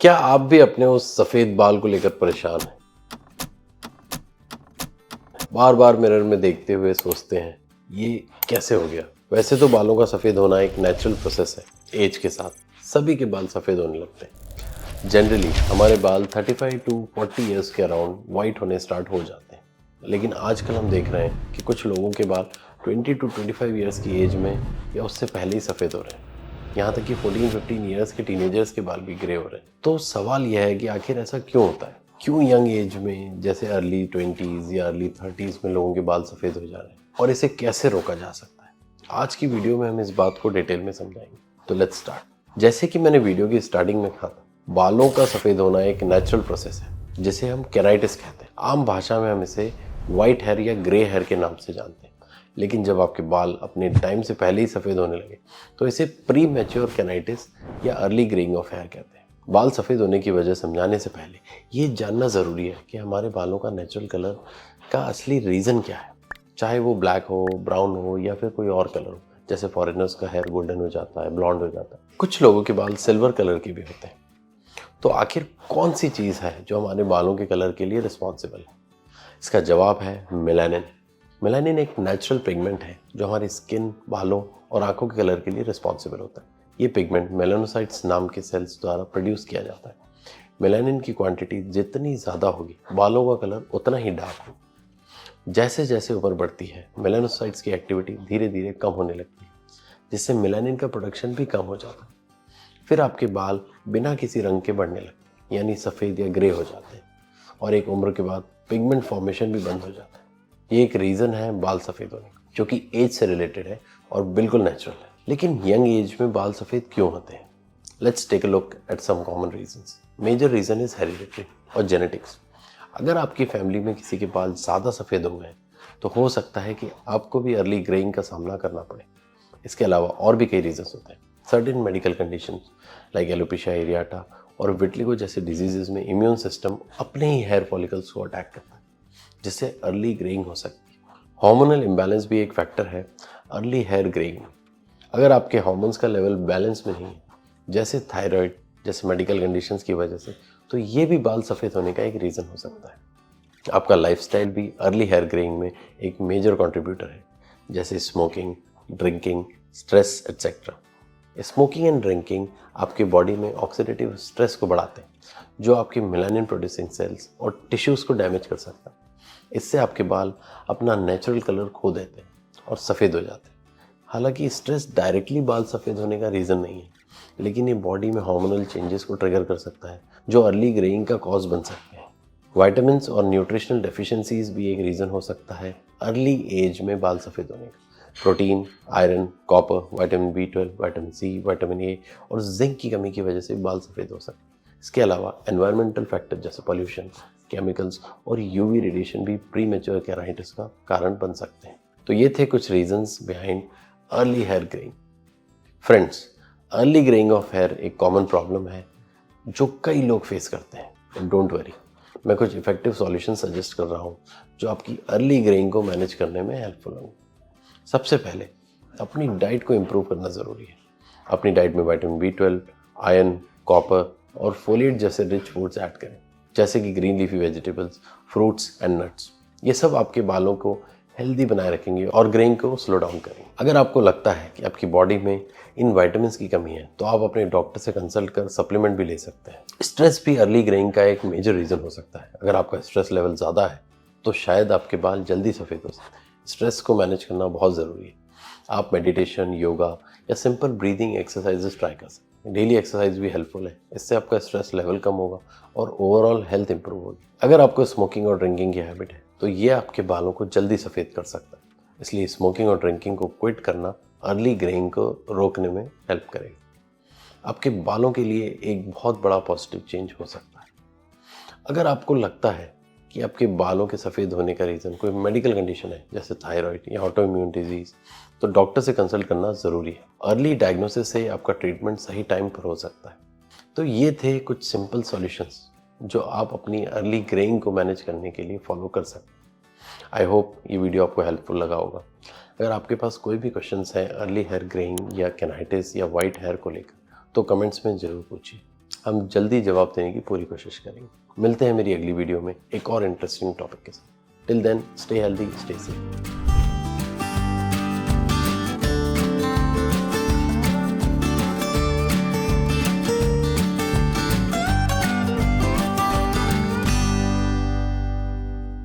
क्या आप भी अपने उस सफेद बाल को लेकर परेशान हैं? बार बार मिरर में देखते हुए सोचते हैं ये कैसे हो गया। वैसे तो बालों का सफ़ेद होना एक नेचुरल प्रोसेस है। एज के साथ सभी के बाल सफ़ेद होने लगते हैं। जनरली हमारे बाल 35 टू 40 इयर्स के अराउंड वाइट होने स्टार्ट हो जाते हैं, लेकिन आजकल हम देख रहे हैं कि कुछ लोगों के बाल 20 टू 25 इयर्स की एज में या उससे पहले ही सफ़ेद हो रहे हैं। यहाँ तक कि 14-15 इयर्स के टीनेजर्स के बाल भी ग्रे हो रहे हैं। तो सवाल यह है कि आखिर ऐसा क्यों होता है? क्यों यंग एज में जैसे अर्ली 20s या अर्ली 30s में लोगों के बाल सफ़ेद हो जा रहे हैं और इसे कैसे रोका जा सकता है? आज की वीडियो में हम इस बात को डिटेल में समझाएंगे। तो लेट्स स्टार्ट। जैसे कि मैंने वीडियो की स्टार्टिंग में कहा था, बालों का सफ़ेद होना एक नेचुरल प्रोसेस है जिसे हम केराइटिस कहते हैं। आम भाषा में हम इसे व्हाइट हेयर या ग्रे हेयर के नाम से जानते हैं, लेकिन जब आपके बाल अपने टाइम से पहले ही सफ़ेद होने लगे तो इसे प्री मैच्योर केराइटिस या अर्ली ग्रेइंग ऑफ हेयर कहते हैं। बाल सफ़ेद होने की वजह समझाने से पहले ये जानना ज़रूरी है कि हमारे बालों का नेचुरल कलर का असली रीज़न क्या है। चाहे वो ब्लैक हो, ब्राउन हो या फिर कोई और कलर हो। जैसे फॉरेनर्स का हेयर गोल्डन हो जाता है, ब्लॉन्ड हो जाता है, कुछ लोगों के बाल सिल्वर कलर के भी होते हैं। तो आखिर कौन सी चीज़ है जो हमारे बालों के कलर के लिए रिस्पॉन्सिबल है? इसका जवाब है मेलानिन। मेलानिन एक नेचुरल पिगमेंट है जो हमारी स्किन, बालों और आंखों के कलर के लिए रिस्पॉन्सिबल होता है। ये पिगमेंट मेलानोसाइट्स नाम के सेल्स द्वारा प्रोड्यूस किया जाता है। मेलानिन की क्वांटिटी जितनी ज़्यादा होगी, बालों का कलर उतना ही डार्क होगा। जैसे जैसे उम्र बढ़ती है, मेलानोसाइट्स की एक्टिविटी धीरे धीरे कम होने लगती है, जिससे मेलानिन का प्रोडक्शन भी कम हो जाता है। फिर आपके बाल बिना किसी रंग के बढ़ने लगते हैं, यानी सफ़ेद या ग्रे हो जाते हैं, और एक उम्र के बाद पिगमेंट फॉर्मेशन भी बंद हो जाता है। ये एक रीज़न है बाल सफ़ेद होने का, जो कि एज से रिलेटेड है और बिल्कुल नेचुरल है। लेकिन यंग एज में बाल सफ़ेद क्यों होते हैं? Let's take a look at some common reasons. Major reason is hereditary और जेनेटिक्स। अगर आपकी फैमिली में किसी के बाल ज़्यादा सफ़ेद हो गए तो हो सकता है कि आपको भी अर्ली ग्रेइंग का सामना करना पड़े। इसके अलावा और भी कई रीजंस होते हैं। Certain medical conditions like alopecia areata और विटिलिगो जैसे डिजीजेज में इम्यून सिस्टम अपने ही हेयर फॉलिकल्स को अटैक करता है, जिससे अर्ली ग्रेइंग हो सकती है। हार्मोनल इम्बैलेंस भी एक फैक्टर है अर्ली हेयर ग्रेइंग में। अगर आपके हार्मोन्स का लेवल बैलेंस में नहीं है, जैसे थायराइड जैसे मेडिकल कंडीशंस की वजह से, तो ये भी बाल सफ़ेद होने का एक रीज़न हो सकता है। आपका लाइफस्टाइल भी अर्ली हेयर ग्रेइंग में एक मेजर कंट्रीब्यूटर है, जैसे smoking, drinking, stress etcetera. Smoking and drinking आपकी बॉडी में ऑक्सीडेटिव स्ट्रेस को बढ़ाते हैं, जो आपके मेलानिन प्रोड्यूसिंग सेल्स और टिश्यूज़ को डैमेज कर सकता है। इससे आपके बाल अपना नेचुरल कलर खो देते हैं और सफ़ेद हो जाते हैं। हालांकि स्ट्रेस डायरेक्टली बाल सफ़ेद होने का रीज़न नहीं है, लेकिन ये बॉडी में हार्मोनल चेंजेस को ट्रिगर कर सकता है, जो अर्ली ग्रेइंग का कॉज बन सकते हैं। विटामिन्स और न्यूट्रिशनल डेफिशिएंसीज भी एक रीज़न हो सकता है अर्ली एज में बाल सफ़ेद होने का। Protein, iron, copper, vitamin B12, vitamin C, vitamin A और जिंक की कमी की वजह से बाल सफ़ेद हो सकते हैं। इसके अलावा एनवायरमेंटल फैक्टर जैसे पॉल्यूशन, केमिकल्स और यूवी रेडिएशन भी प्री मैच्योर केराइटिस का कारण बन सकते हैं। तो ये थे कुछ reasons behind early hair greying. Friends, early greying of hair एक कॉमन प्रॉब्लम है जो कई लोग फेस करते हैं। डोंट वरी, मैं कुछ इफेक्टिव सॉल्यूशन सजेस्ट कर रहा हूँ जो आपकी अर्ली ग्रेइंग को मैनेज करने में हेल्पफुल होंगे। सबसे पहले अपनी डाइट को इम्प्रूव करना ज़रूरी है। अपनी डाइट में विटामिन B12, आयरन, कॉपर और फोलेट जैसे रिच फूड्स ऐड करें, जैसे कि green leafy vegetables, fruits and nuts. ये सब आपके बालों को हेल्दी बनाए रखेंगे और ग्रेइंग को स्लो डाउन करेंगे। अगर आपको लगता है कि आपकी बॉडी में इन विटामिन्स की कमी है, तो आप अपने डॉक्टर से कंसल्ट कर सप्लीमेंट भी ले सकते हैं। स्ट्रेस भी अर्ली ग्रेइंग का एक मेजर रीज़न हो सकता है। अगर आपका स्ट्रेस लेवल ज़्यादा है तो शायद आपके बाल जल्दी सफ़ेद हो सकते हैं। स्ट्रेस को मैनेज करना बहुत ज़रूरी है। आप मेडिटेशन, योगा या सिंपल ब्रीदिंग एक्सरसाइजेस ट्राई कर सकते हैं। डेली एक्सरसाइज भी हेल्पफुल है। इससे आपका स्ट्रेस लेवल कम होगा और ओवरऑल हेल्थ इंप्रूव होगी। अगर आपको स्मोकिंग और ड्रिंकिंग की हैबिट है तो ये आपके बालों को जल्दी सफ़ेद कर सकता है। इसलिए स्मोकिंग और ड्रिंकिंग को क्विट करना अर्ली ग्रेइंग को रोकने में हेल्प करेगा। आपके बालों के लिए एक बहुत बड़ा पॉजिटिव चेंज हो सकता है। अगर आपको लगता है कि आपके बालों के सफ़ेद होने का रीज़न कोई मेडिकल कंडीशन है, जैसे थायराइड या ऑटो इम्यून डिजीज़, तो डॉक्टर से कंसल्ट करना ज़रूरी है। अर्ली डायग्नोसिस से आपका ट्रीटमेंट सही टाइम पर हो सकता है। तो ये थे कुछ सिंपल सॉल्यूशंस जो आप अपनी अर्ली ग्रेइंग को मैनेज करने के लिए फॉलो कर सकते हैं। आई होप ये वीडियो आपको हेल्पफुल लगा होगा। अगर आपके पास कोई भी क्वेश्चंस हैं अर्ली हेयर ग्रेइंग या केराइटिस या वाइट हेयर को लेकर, तो कमेंट्स में ज़रूर पूछिए। हम जल्दी जवाब देने की पूरी कोशिश करेंगे। मिलते हैं मेरी अगली वीडियो में एक और इंटरेस्टिंग टॉपिक के साथ। Till then, stay healthy, stay safe.